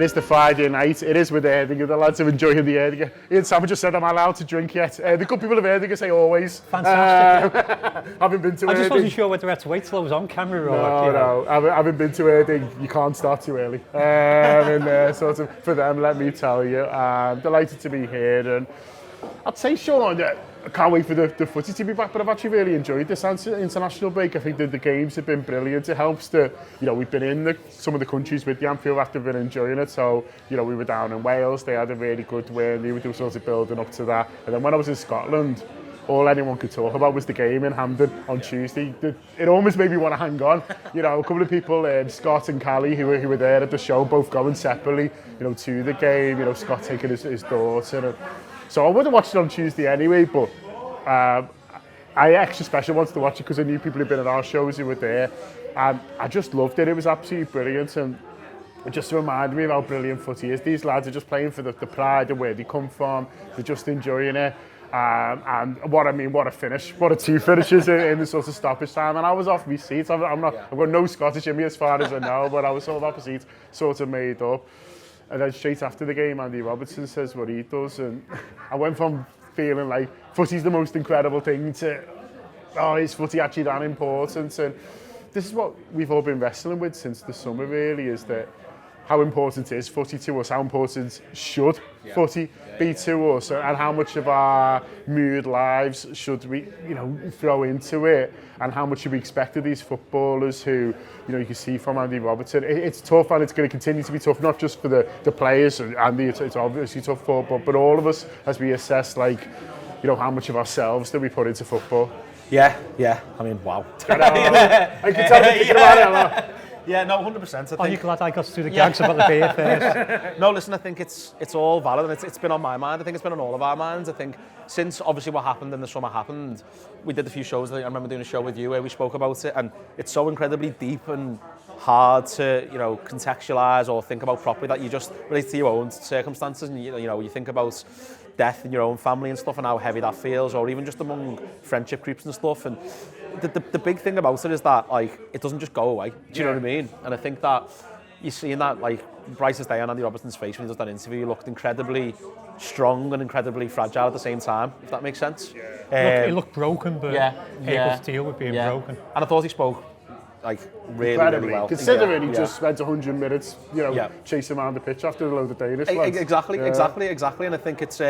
It is the Friday night. It is with Erdinger. The lads are enjoying the Erdinger. Ian Salmon just said, am I allowed to drink yet? The good people of Erdinger say always. Fantastic. Haven't been to Erding. I just wasn't sure whether I had to wait till I was on camera or... No. I haven't been to Erding. You can't start too early. And sort of for them, let me tell you. I'm delighted to be here. And I'd say, Shaun, I can't wait for the footy to be back, but I've actually really enjoyed this international break. I think that the games have been brilliant. It helps that, we've been in some of the countries with the Anfield Wrap, have been enjoying it. So, we were down in Wales, they had a really good win, they were sort of building up to that. And then when I was in Scotland, all anyone could talk about was the game in Hampden on Tuesday. It almost made me want to hang on. A couple of people, Scott and Callie, who were there at the show, both going separately, to the game. Scott taking his daughter. So I would have watched it on Tuesday anyway, but I extra special wanted to watch it because I knew people who'd been at our shows who were there. And I just loved it. It was absolutely brilliant. And it just reminded me of how brilliant footy is. These lads are just playing for the pride of where they come from. They're just enjoying it. And what a finish. What a two finishes in the sort of stoppage time. And I was off my seat. I've got no Scottish in me as far as I know, but I was sort of off my seat, sort of made up. And then straight after the game, Andy Robertson says what he does. And I went from feeling like footy's the most incredible thing to, is footy actually that important? And this is what we've all been wrestling with since the summer, really, is that how important is footy to us, how important should footy be to us, and how much of our mood lives should we, throw into it, and how much should we expect of these footballers who, you can see from Andy Robertson. It's tough, and it's going to continue to be tough, not just for the players, Andy, it's obviously tough for, but all of us as we assess, how much of ourselves that we put into football. Yeah. I mean, wow. I can tell you thinking about it a lot. Yeah, no, 100%. Are you glad I got to do the gags about the beer first? No, listen, I think it's all valid, and it's been on my mind. I think it's been on all of our minds. I think since obviously what happened in the summer happened, we did a few shows. I remember doing a show with you where we spoke about it, and it's so incredibly deep and hard to contextualise or think about properly that you just relate to your own circumstances, and you think about death in your own family and stuff and how heavy that feels, or even just among friendship groups and stuff. And the big thing about it is that it doesn't just go away. Do you know what I mean? And I think that you're seeing that Bryce's day on Andy Robertson's face when he does that interview, he looked incredibly strong and incredibly fragile at the same time, if that makes sense. He looked broken, but able to deal with being broken. And I thought he spoke really well. Considering he just spent 100 minutes, chasing around the pitch after a load of Danish lads. Exactly. And I think it's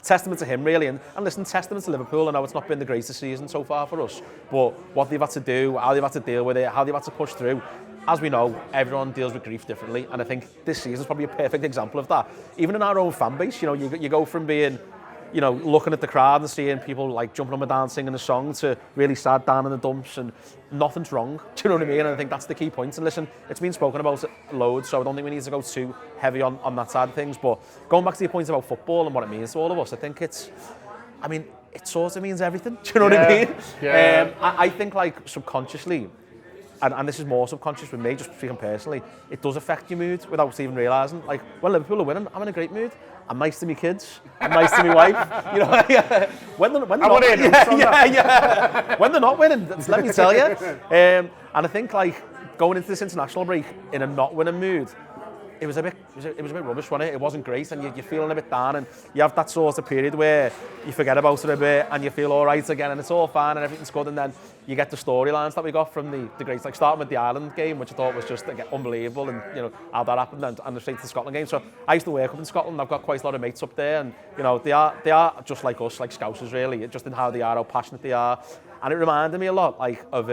testament to him, really. And listen, testament to Liverpool. I know it's not been the greatest season so far for us, but what they've had to do, how they've had to deal with it, how they've had to push through. As we know, everyone deals with grief differently, and I think this season is probably a perfect example of that. Even in our own fan base, you go from being, looking at the crowd and seeing people jumping up and down singing a song to really sad down in the dumps, and nothing's wrong. Do you know what I mean? And I think that's the key point. And listen, it's been spoken about loads, so I don't think we need to go too heavy on that side of things. But going back to your point about football and what it means to all of us, I think it sort of means everything. Do you know what I mean? Yeah. I think subconsciously, and this is more subconscious with me, just speaking personally, it does affect your mood without even realising. When Liverpool are winning, I'm in a great mood. I'm nice to my kids. I'm nice to my wife. When they're not winning, let me tell you. And I think going into this international break in a not winning mood, it was a bit rubbish, wasn't it? It wasn't great, and you're feeling a bit down, and you have that sort of period where you forget about it a bit, and you feel all right again, and it's all fine, and everything's good, and then you get the storylines that we got from the greats, starting with the Ireland game, which I thought was just unbelievable, and how that happened, and the straight to the Scotland game. So I used to work up in Scotland. I've got quite a lot of mates up there, and they are just like us, like Scousers really, just in how they are, how passionate they are. And it reminded me a lot of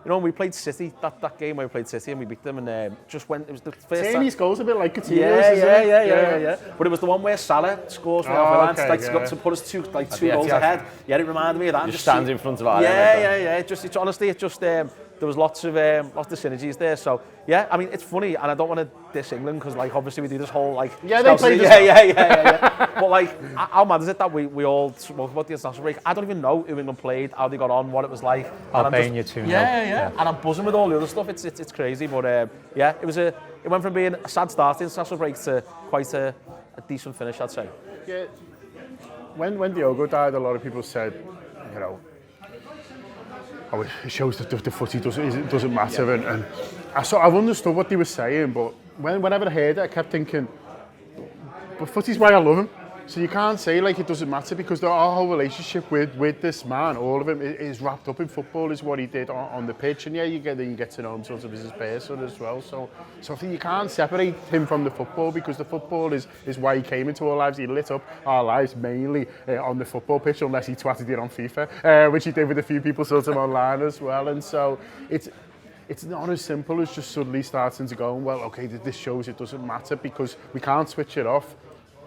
when we played City, that game where we played City and we beat them, and just when it was the first time. Tierney's goal's a bit like Coutinho's, isn't it? Yeah. But it was the one where Salah scores from to put us two goals ahead. Yeah, it reminded me of that. Just stands in front of our There was lots of synergies there. So yeah, I mean, it's funny, and I don't want to diss England because obviously we do this whole they played this. But how mad is it that we all spoke about the international break? I don't even know who England played, how they got on, what it was like. Albania too. Yeah. And I'm buzzing with all the other stuff. It's crazy, but it went from being a sad start to the international break to quite a decent finish, I'd say. Yeah. When Diogo died, a lot of people said, it shows that the footy doesn't matter, and I've understood what they were saying, but whenever I heard it, I kept thinking, but footy's why I love him. So you can't say like it doesn't matter, because our whole relationship with this man, all of him, is wrapped up in football, is what he did on the pitch. And yeah, you get to know him sort of as his person as well. So I think you can't separate him from the football, because the football is why he came into our lives. He lit up our lives mainly on the football pitch, unless he twatted it on FIFA, which he did with a few people sort of online as well. And so it's not as simple as just suddenly starting to go, well, okay, this shows it doesn't matter, because we can't switch it off.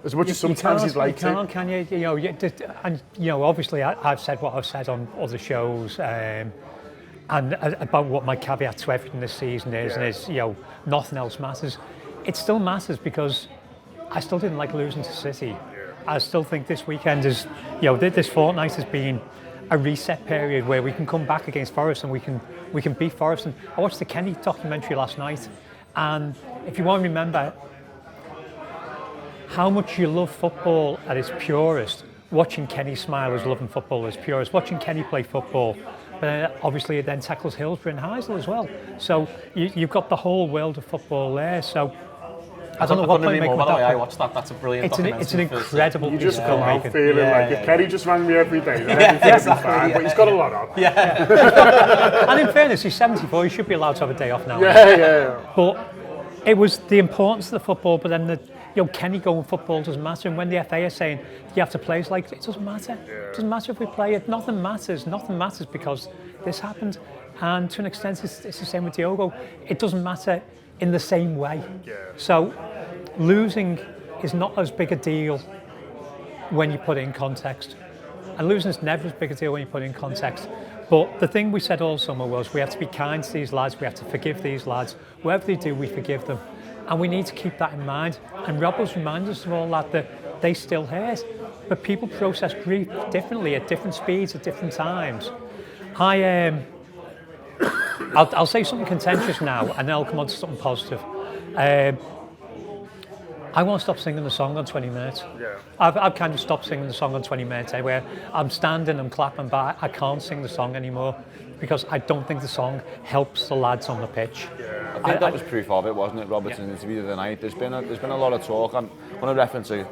As much as sometimes he's like to. You can't, can you? And obviously I've said what I've said on other shows, and about what my caveat to everything this season is, and is, nothing else matters. It still matters, because I still didn't like losing to City. I still think this weekend is, this fortnight has been a reset period where we can come back against Forest and we can beat Forest. And I watched the Kenny documentary last night, and if you want to remember how much you love football at its purest, watching Kenny smile is loving football at its purest, watching Kenny play football, but obviously it then tackles Hillsborough and Heysel as well. So you've got the whole world of football there. So I don't know what point making. By the way, I watched that. That's a brilliant documentary. It's an incredible You piece just of come out filmmaking. feeling like if Kenny just rang me every day, then everything would be fine. But he's got a lot on. And in fairness, he's 74. He should be allowed to have a day off now. Yeah. But it was the importance of the football, but then Kenny going football doesn't matter. And when the FA is saying you have to play, it's like, it doesn't matter. It doesn't matter if we play it. Nothing matters. Nothing matters because this happened. And to an extent, it's the same with Diogo. It doesn't matter in the same way. So losing is not as big a deal when you put it in context. And losing is never as big a deal when you put it in context. But the thing we said all summer was we have to be kind to these lads. We have to forgive these lads. Whatever they do, we forgive them. And we need to keep that in mind. And Robert's reminded us of all that they still hurt. But people process grief differently at different speeds at different times. I'll say something contentious now, and then I'll come on to something positive. I won't stop singing the song on 20 minutes. I've kind of stopped singing the song on 20 minutes, where I'm standing and clapping, but I can't sing the song anymore because I don't think the song helps the lads on the pitch. I think that was proof of it, wasn't it, Robertson, interview the other night. There's been a lot of talk. I want to reference a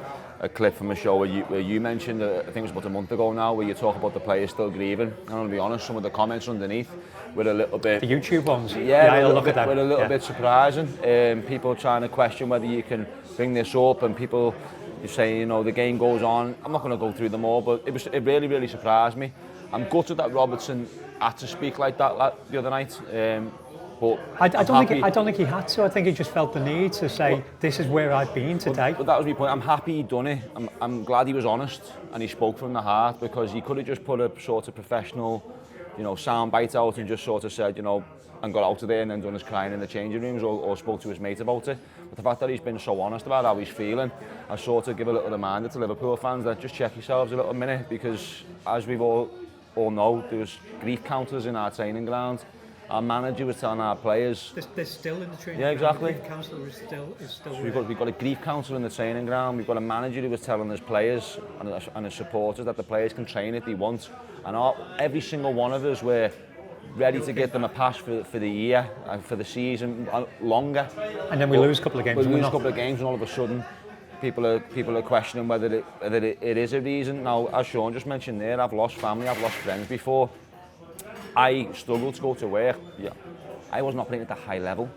clip from a show where you mentioned, I think it was about a month ago now, where you talk about the players still grieving. And I'm going to be honest, some of the comments underneath were a little bit... The YouTube ones? I look at them. Were a little bit surprising. People trying to question whether you can bring this up, and people saying, the game goes on. I'm not going to go through them all, but it really, really surprised me. I'm gutted that Robertson had to speak like that the other night. But I don't think he had to. I think he just felt the need to say, this is where I've been today. But that was my point. I'm happy he'd done it. I'm glad he was honest and he spoke from the heart, because he could have just put a sort of professional, sound bite out and just sort of said, and got out of there and then done his crying in the changing rooms or spoke to his mate about it. But the fact that he's been so honest about how he's feeling, I sort of give a little reminder to Liverpool fans that just check yourselves a little minute, because as we've all know, there was grief counters in our training ground. Our manager was telling our players... They're still in the training ground. Yeah, exactly. The grief counsellor is still so we've got a grief counsellor in the training ground. We've got a manager who was telling his players and his supporters that the players can train if they want. And every single one of us were ready to get them a pass for the year and for the season longer. And then we lose a couple of games. We lose a couple of games, and all of a sudden people are questioning whether it is a reason. Now, as Shaun just mentioned there, I've lost family, I've lost friends before. I struggled to go to work. I wasn't operating at the high level,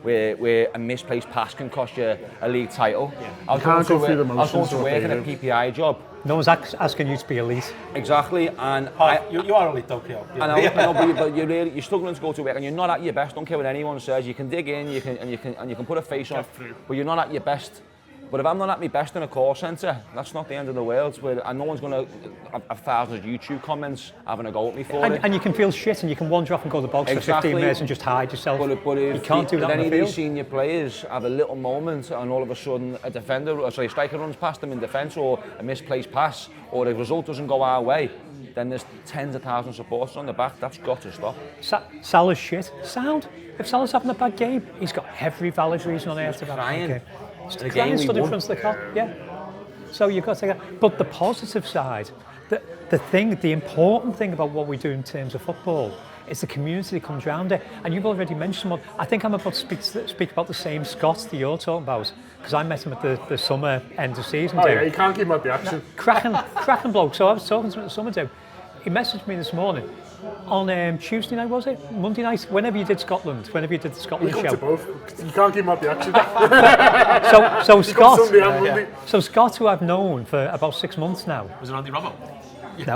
where a misplaced pass can cost you a league title. I was going to work in a PPI job. No one's asking you to be elite. Exactly, and you are elite, don't you? I know, but you're struggling to go to work, and you're not at your best. Don't care what anyone says. You can dig in, you can put a face on, but you're not at your best. But if I'm not at my best in a call centre, that's not the end of the world. And no one's going to have thousands of YouTube comments having a go at me for it. And you can feel shit, and you can wander off and go to the box for 15 minutes and just hide yourself. But if you can't do that on the field. Any of these senior players have a little moment, and all of a sudden a striker runs past them in defence, or a misplaced pass, or the result doesn't go our way, then there's tens of thousands of supporters on the back. That's got to stop. Salah's shit. Sound. If Salah's having a bad game, he's got every valid reason on earth to have a bad game. The game stood in front of the car. Yeah. So you've got to take that. But the positive side, the important thing about what we do in terms of football It's the community that comes around it. And you've already mentioned one. I think I'm about to speak about the same Scott that you're talking about, because I met him at the summer end of season do. Yeah, you can't keep him at the action. Cracking bloke. So I was talking to him at the summer do. He messaged me this morning on Tuesday night, was it? Monday night? Whenever you did the Scotland You show. both. You can't keep him at the action. So Scott, Sunday and Monday. so Scott, who I've known for about 6 months now. Was it Andy Robbo? No.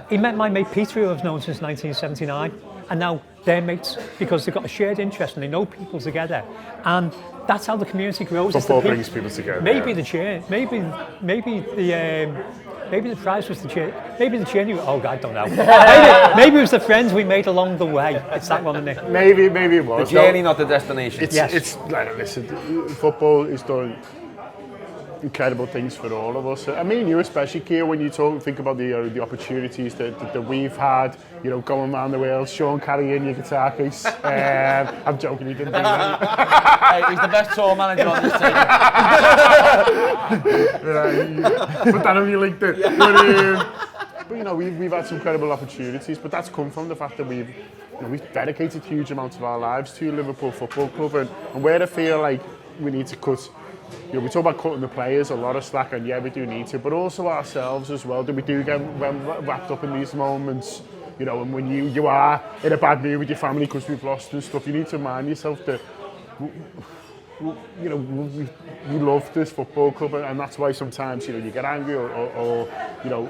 He met my mate Peter, who I've known since 1979, and now they're mates because they've got a shared interest and they know people together. And that's how the community grows. Football brings people together. Maybe the cheer, maybe the prize was the cheer. Maybe the cheer. Oh, God, I don't know. maybe it was the friends we made along the way. It's that one, isn't it? Maybe it was. The journey, not the destination. It's like, listen, football is done incredible things for all of us. I mean, you especially, Kieran, when you think about the opportunities that we've had, going around the world, Shaun carrying your guitar case. I'm joking, he didn't do that. Hey, he's the best tour manager on this team. Put that on your LinkedIn. But we've had some incredible opportunities, but that's come from the fact that we've dedicated huge amounts of our lives to Liverpool Football Club, and where I feel like we need to cut. We talk about cutting the players a lot of slack, and yeah, we do need to, but also ourselves as well. That we do get wrapped up in these moments, and when you are in a bad mood with your family because we've lost and stuff, you need to remind yourself that we love this football club, and that's why sometimes you get angry or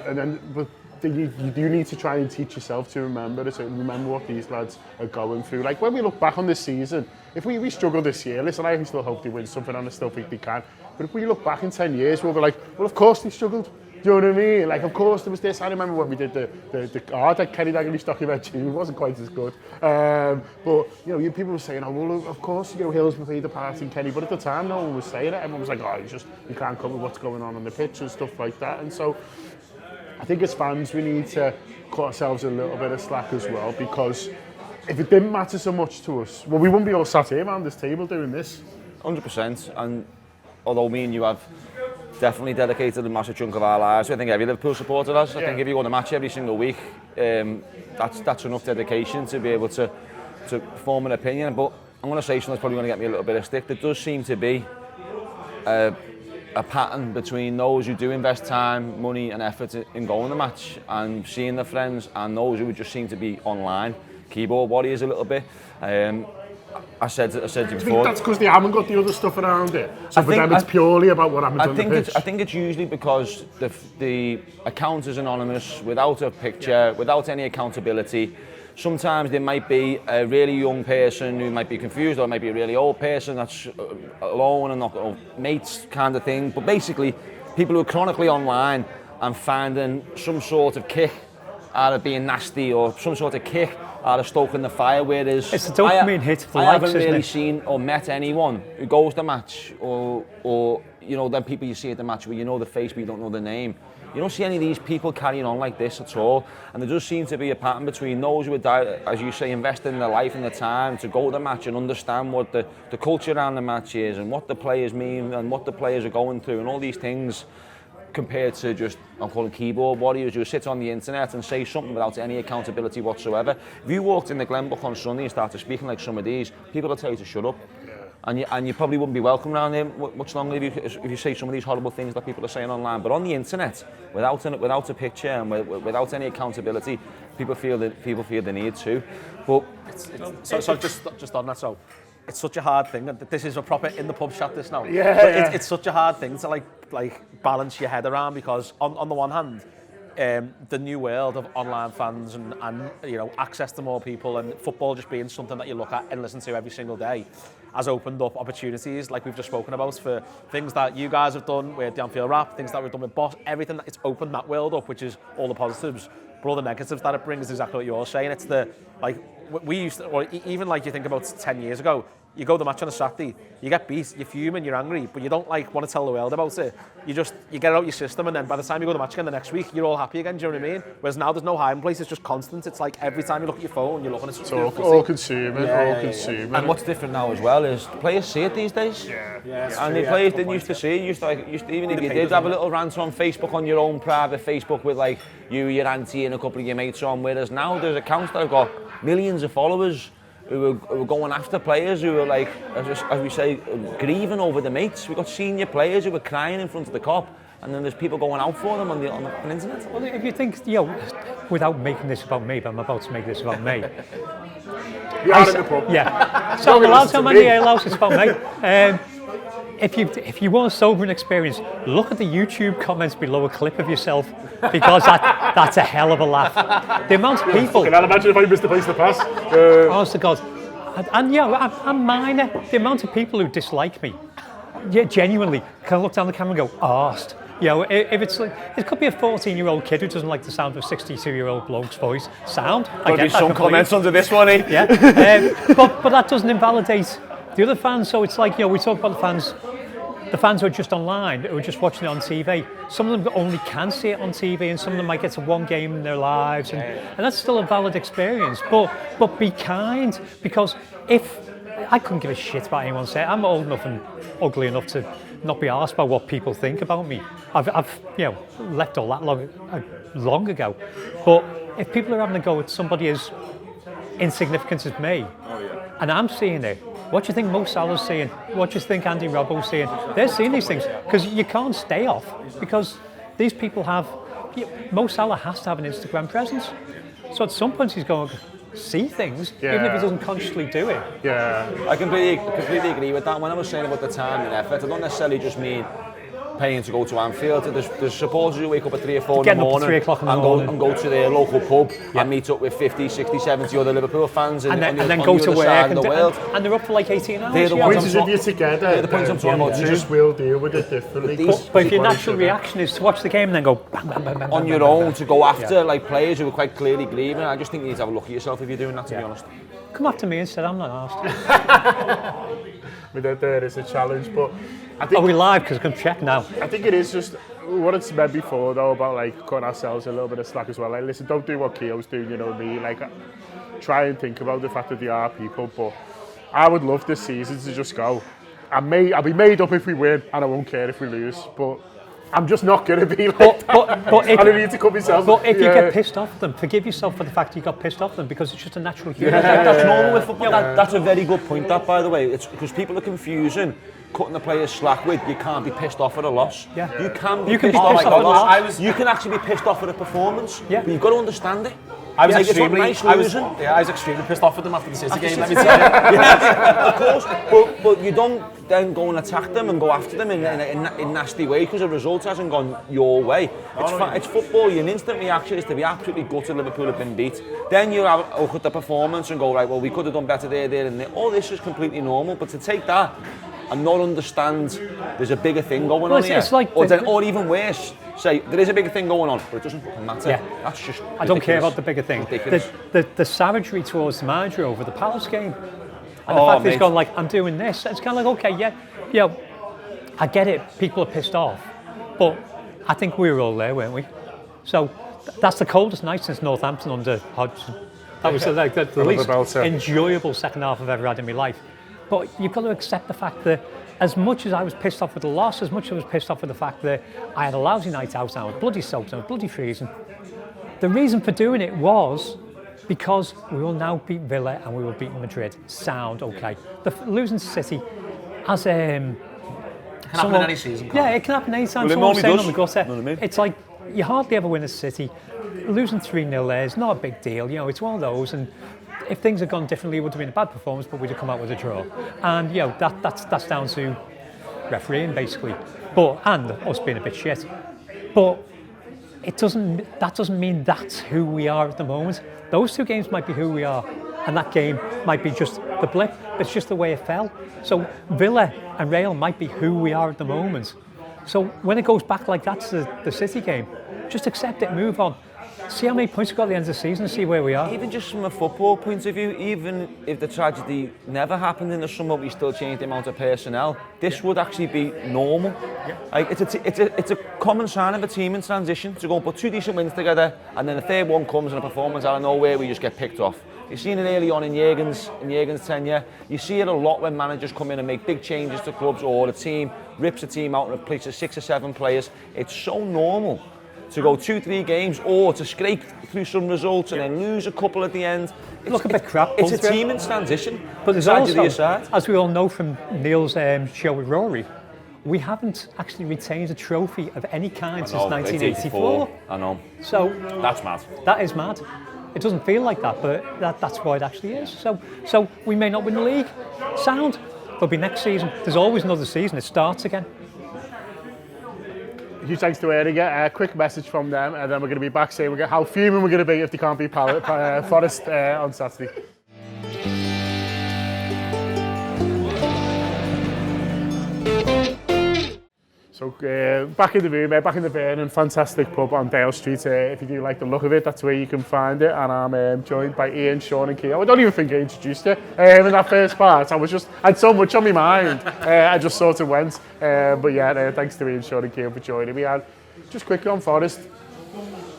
and then but you do need to try and teach yourself to remember what these lads are going through. Like when we look back on this season, if we struggle this year, listen, I still hope they win something and I still think they can, but if we look back in 10 years, we'll be like, well, of course they struggled. Do you know what I mean? Like, of course there was this. I remember when we did the Kenny Dalglish documentary. It wasn't quite as good. But, people were saying, oh, well, of course, Hills played the part in Kenny. But at the time, no one was saying it. Everyone was like, oh, you can't cover what's going on the pitch and stuff like that. And so I think as fans, we need to cut ourselves a little bit of slack as well, because if it didn't matter so much to us, well, we wouldn't be all sat here around this table doing this. 100%. And although me and you have definitely dedicated a massive chunk of our lives, I think every Liverpool supporter has. I think if you go to match every single week, that's enough dedication to be able to form an opinion. But I'm going to say something that's probably going to get me a little bit of stick. There does seem to be a pattern between those who do invest time, money and effort in going to the match and seeing their friends, and those who just seem to be online, keyboard warriors a little bit. I said to you before. I think that's because they haven't got the other stuff around it. So for them, it's purely about what happens on the pitch. I think it's usually because the account is anonymous, without a picture, without any accountability. Sometimes there might be a really young person who might be confused, or it might be a really old person that's alone and not mates kind of thing. But basically, people who are chronically online and finding some sort of kick out of being nasty, or some sort of kick out of stoking the fire, whereas it's the dopamine hit for I likes, haven't isn't really it? seen or met anyone who goes to match, or then people you see at the match where you know the face but you don't know the name. You don't see any of these people carrying on like this at all, and there does seem to be a pattern between those who are, as you say, investing their life and their time to go to the match and understand what the culture around the match is and what the players mean and what the players are going through and all these things, compared to just, I'm calling keyboard warriors who sit on the internet and say something without any accountability whatsoever. If you walked in the Glenbook on Sunday and started speaking like some of these, people will tell you to shut up. And you probably wouldn't be welcome around here much longer if you say some of these horrible things that people are saying online. But on the internet, without a picture and without any accountability, people feel the need to. But so just on that, so it's such a hard thing, and this is a proper in the pub chat this now. It's such a hard thing to like balance your head around, because on the one hand, the new world of online fans and access to more people, and football just being something that you look at and listen to every single day, has opened up opportunities like we've just spoken about for things that you guys have done with the Anfield Wrap, things that we've done with Boss, everything that it's opened that world up, which is all the positives, but all the negatives that it brings is exactly what you're saying. It's the, like, we used to, or even like you think about 10 years ago, you go to the match on a Saturday, you get beat, you're fuming, you're angry, but you don't like want to tell the world about it. You get it out your system, and then by the time you go to the match again the next week, you're all happy again. Do you know what I mean? Whereas now there's no hiding place; it's just constant. It's like every time you look at your phone, you're looking at something. It's all consuming, consuming. And what's different now as well is players see it these days. And the players didn't used to see it. Even if you did have a little rant on Facebook, on your own private Facebook with like you, your auntie, and a couple of your mates on, whereas now there's accounts that have got millions of followers who were going after players who were like, as we say, grieving over the mates. We got senior players who were crying in front of the cop, and then there's people going out for them on the internet. Well, if you think, without making this about me, but I'm about to make this about me. You are in the pub. Yeah. So I'm allowed to have many allows, it's about me. If you want a sobering experience, look at the YouTube comments below a clip of yourself, because that's a hell of a laugh. The amount of people. Can I imagine if I missed the place to pass? Honest to God. And I'm minor. The amount of people who dislike me, genuinely, can look down the camera and go, arsed. If it's like, it could be a 14-year-old kid who doesn't like the sound of a 62-year-old bloke's voice. Sound. There'll be some comments under this one, eh? Yeah. But that doesn't invalidate the other fans. So it's like, we talk about the fans who are just online, who are just watching it on TV. Some of them only can see it on TV, and some of them might get to one game in their lives, and that's still a valid experience. But be kind, because if I couldn't give a shit about anyone saying, I'm old enough and ugly enough to not be asked about what people think about me. I've left all that long ago. But if people are having a go at somebody as insignificant as me, and I'm seeing it, what do you think Mo Salah's seeing? What do you think Andy Robbo's seeing? They're seeing these things, because you can't stay off, because these people have. Mo Salah has to have an Instagram presence, so at some point he's going to see things, even if he doesn't consciously do it. Yeah. I completely agree with that. When I was saying about the time and effort, I don't necessarily just mean paying to go to Anfield. There's supporters who wake up at 3 or 4 in the morning, and go to their local pub and meet up with 50, 60, 70 other Liverpool fans and then go to work and they're up for like 18 hours. They're the ones if you're together, they're the points I'm talking about. You just will deal with it differently. But if your natural reaction is to watch the game and then go bang, bang, bang, bang, on your bang, own bang, to go after like players who are quite clearly grieving, I just think you need to have a look at yourself if you're doing that, to be honest. Come after me instead, I'm not asked. There is a challenge, but I think... Are we live? Because I can check now. I think it is just what it's meant before, though, about like cutting ourselves a little bit of slack as well. Like, listen, don't do what Keo's doing, you know what I mean? Like, try and think about the fact that they are people, but I would love this season to just go. I'll be made up if we win, and I won't care if we lose, but I'm just not going to be like that. But if, I don't need to cut myself. But if you get pissed off at them, forgive yourself for the fact you got pissed off at them, because it's just a natural human. That's normal with football. That's a very good point, that, by the way. It's because people are confusing cutting the players slack with you can't be pissed off at a loss. Yeah. You can be pissed off at a loss. You can actually be pissed off at a performance, but you've got to understand it. I was extremely pissed off at them after the City game, let me tell you. Of course, but you don't then go and attack them and go after them in a nasty way because the result hasn't gone your way. It's football. Your instant reaction is to be absolutely gutted Liverpool have been beat. Then you look at the performance and go, right, well, we could have done better there and there. All this is completely normal, but to take that and not understand there's a bigger thing going on here, it's like or even worse, say there is a bigger thing going on, but it doesn't matter. That's just ridiculous. I don't care about the bigger thing. The savagery towards the manager over the Palace game, and the fact that he's gone like, I'm doing this, it's kind of like, okay, I get it, people are pissed off, but I think we were all there, weren't we? So that's the coldest night since Northampton under Hodgson. That was like the least enjoyable second half I've ever had in my life. But you've got to accept the fact that as much as I was pissed off with the loss, as much as I was pissed off with the fact that I had a lousy night out, and I was bloody soaked, and I was bloody freezing, the reason for doing it was because we will now beat Villa and we will beat Madrid. Sound okay. Losing to City as Can happen in any season. Yeah, it can happen any time. Well, someone's saying does. on the gutter. You know what I mean? It's like you hardly ever win a City. Losing 3-0 there is not a big deal. It's one of those, and if things had gone differently, it would have been a bad performance, but we'd have come out with a draw. And that's down to refereeing basically, and us being a bit shit. But that doesn't mean that's who we are at the moment. Those two games might be who we are, and that game might be just the blip. It's just the way it fell. So Villa and Real might be who we are at the moment. So when it goes back like that to the City game, just accept it, move on. See how many points we've got at the end of the season, see where we are. Even just from a football point of view, even if the tragedy never happened in the summer, we still changed the amount of personnel, this would actually be normal. Yeah. Like, it's a common sign of a team in transition to go and put two decent wins together, and then the third one comes and a performance out of nowhere we just get picked off. You've seen it early on in Jürgen's tenure. You see it a lot when managers come in and make big changes to clubs, or the team rips a team out and replaces 6 or 7 players. It's so normal to go 2-3 games or to scrape through some results and then lose a couple at the end. Look a bit crap. It's a team in transition. But there's Tragedy also, aside. as we all know from Neil's show with Rory, we haven't actually retained a trophy of any kind since 1984. I know. So That's mad. that is mad. It doesn't feel like that, but that's why it actually is. So we may not win the league. Sound. There'll be next season. There's always another season. It starts again. Huge thanks to Erdinger. A quick message from them, and then we're going to be back saying how fuming we're going to be if they can't beat Forest on Saturday. So back in the room, back in the Vernon, fantastic pub on Dale Street. If you do like the look of it, that's where you can find it. And I'm joined by Ian, Shaun and Kieran. I don't even think I introduced you in that first part. I had so much on my mind. I just sort of went. But yeah, thanks to Ian, Shaun and Kieran for joining me. And just quickly on Forest,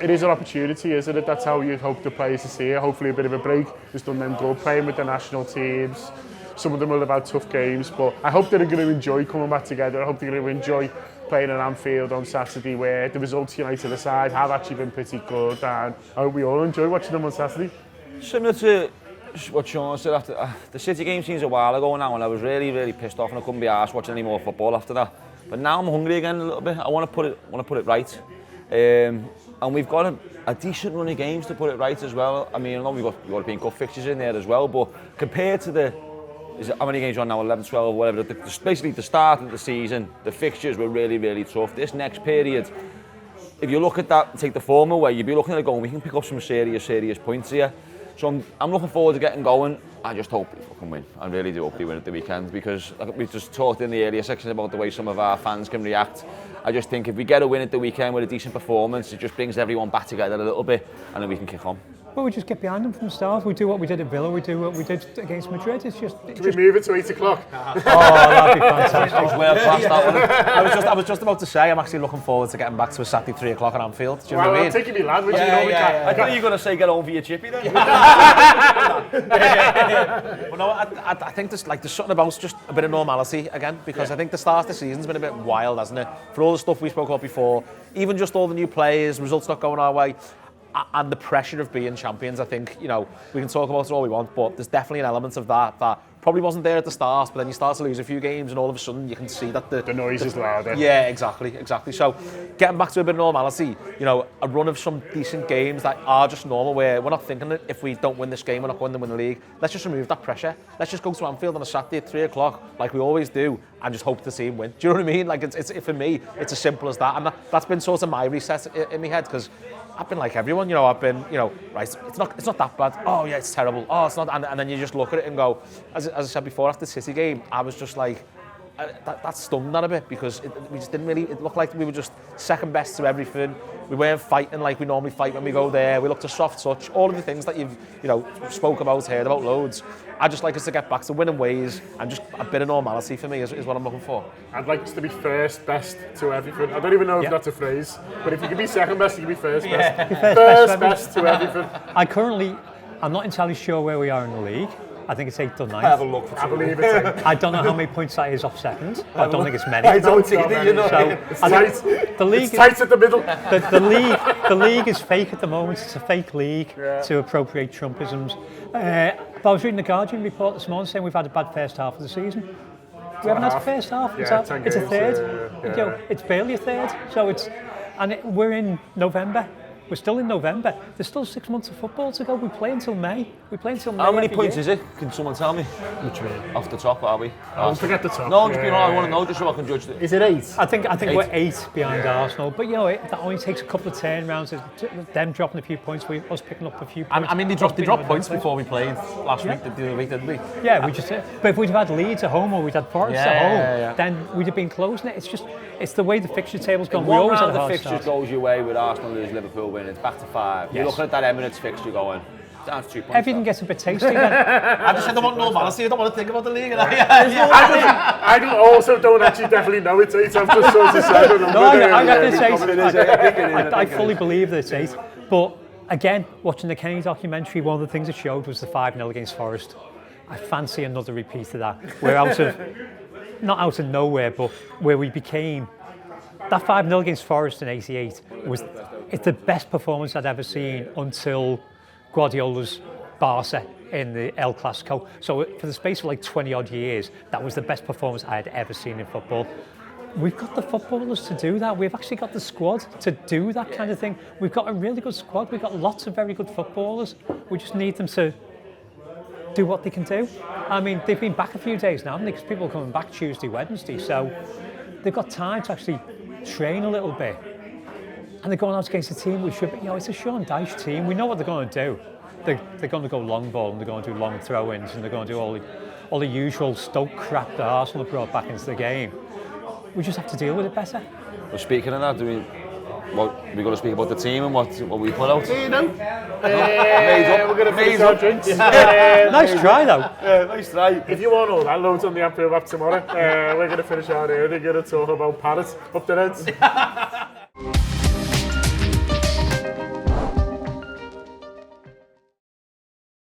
it is an opportunity, isn't it? That's how you'd hope the players to see it. Hopefully a bit of a break. Just done them good, playing with the national teams. Some of them will have had tough games, but I hope they're going to enjoy coming back together. I hope they're going to enjoy playing at Anfield on Saturday, where the results United aside have actually been pretty good, and I hope we all enjoy watching them on Saturday. Similar to what Shaun said after the City game seems a while ago now, and I was really pissed off and I couldn't be arsed watching any more football after that. But now I'm hungry again a little bit. I want to put it right. And we've got a decent run of games to put it right as well. I mean, I know we've got been good fixtures in there as well, but compared to how many games are on now? 11, 12, whatever. Basically, the start of the season, the fixtures were really tough. This next period, if you look at that and take the form away, you'd be looking at it going, we can pick up some serious points here. So I'm looking forward to getting going. I just hope they fucking win. I really do hope they win at the weekend, because we just talked in the earlier section about the way some of our fans can react. I just think if we get a win at the weekend with a decent performance, it just brings everyone back together a little bit, and then we can kick on. Well, we just get behind them from the start. We do what we did at Villa. We do what we did against Madrid. It's just. Can we move it to 8 o'clock? Oh, that'd be fantastic. That was well past that. I was just about to say, I'm actually looking forward to getting back to a Saturday 3 o'clock at Anfield. Do you know what I mean? I'm taking me lad, which I thought you were going to say get home for your chippy then. But no, I think there's something about just a bit of normality again, because I think the start of the season's been a bit wild, hasn't it? For all the stuff we spoke about before, even just all the new players, results not going our way, and the pressure of being champions. I think, we can talk about it all we want, but there's definitely an element of that probably wasn't there at the start, but then you start to lose a few games and all of a sudden you can see that the noise is louder. Yeah, exactly. So getting back to a bit of normality, a run of some decent games that are just normal, where we're not thinking that if we don't win this game, we're not going to win the league. Let's just remove that pressure. Let's just go to Anfield on a Saturday at 3 o'clock like we always do and just hope to see him win. Do you know what I mean? Like, it's for me, it's as simple as that. And that's been sort of my reset in my head, because I've been like everyone, I've been, right, it's not that bad. Oh yeah, it's terrible. Oh, it's not, and then you just look at it and go, as I said before, after the City game, I was just like, that stung that a bit, because we just didn't really, it looked like we were just second best to everything. We weren't fighting like we normally fight when we go there. We looked a soft touch, all of the things that you've, spoke about, heard about loads. I'd just like us to get back to winning ways, and just a bit of normality for me is what I'm looking for. I'd like us to be first best to everything. I don't even know if that's a phrase, but if you can be second best, you can be first best. First best to everything. I'm not entirely sure where we are in the league. I think it's 8th or 9th. Have a look. I believe it's 8th. I don't know how many points that is off second. I don't think it's many. I don't either, So, it's tight. The league, it's tight at the middle. the league is fake at the moment. It's a fake league to appropriate Trumpisms. But I was reading the Guardian report this morning saying we've had a bad first half of the season. We haven't had a first half. Yeah, it's a third. It's barely a third. So we're in November. We're still in November. There's still 6 months of football to go. We play until May. How many points is it? Can someone tell me? Which way? Off the top, are we? Don't forget the top. No, I want to know just so I can judge it. Is it 8? I think we're 8 behind Arsenal, but that only takes a couple of turnarounds. Them dropping a few points, us picking up a few points. I mean, they dropped points before we played last week, the other week, didn't we? Yeah, we just. But if we'd have had Leeds at home or we'd had Forest at home, then we'd have been closing it. It's the way the fixture table's gone. We always have the fixtures goes your way with Arsenal lose, Liverpool win. It's back to 5. You're looking at that Emirates fixture going. That's 2 points. Everything gets a bit tasty then. I just said I want normality. I don't want to think about the league. I also don't actually definitely know it's 8. I'm just sort of saying. No, I reckon it's 8. I fully believe that it's 8. But again, watching the Kenny documentary, one of the things it showed was the 5-0 against Forest. I fancy another repeat of that. We're not out of nowhere, but where we became. That 5-0 against Forest in '88 it's the best performance I'd ever seen until Guardiola's Barca in the El Clasico. So for the space of like 20 odd years, that was the best performance I had ever seen in football. We've got the footballers to do that. We've actually got the squad to do that kind of thing. We've got a really good squad. We've got lots of very good footballers. We just need them to do what they can do. I mean, they've been back a few days now, haven't they? Because people are coming back Tuesday, Wednesday. So they've got time to actually train a little bit. And they're going out against a team which should be, it's a Sean Dyche team. We know what they're going to do. They're going to go long ball and they're going to do long throw-ins and they're going to do all the usual Stoke crap that Arsenal brought back into the game. We just have to deal with it better. Well, speaking of that, we're going to speak about the team and what we put out. You know, We're going to finish our drinks. Nice try though. Nice try. If you want all that, loads on the Anfield Wrap tomorrow. We're going to finish our Erdinger and talk about parrots up the ends.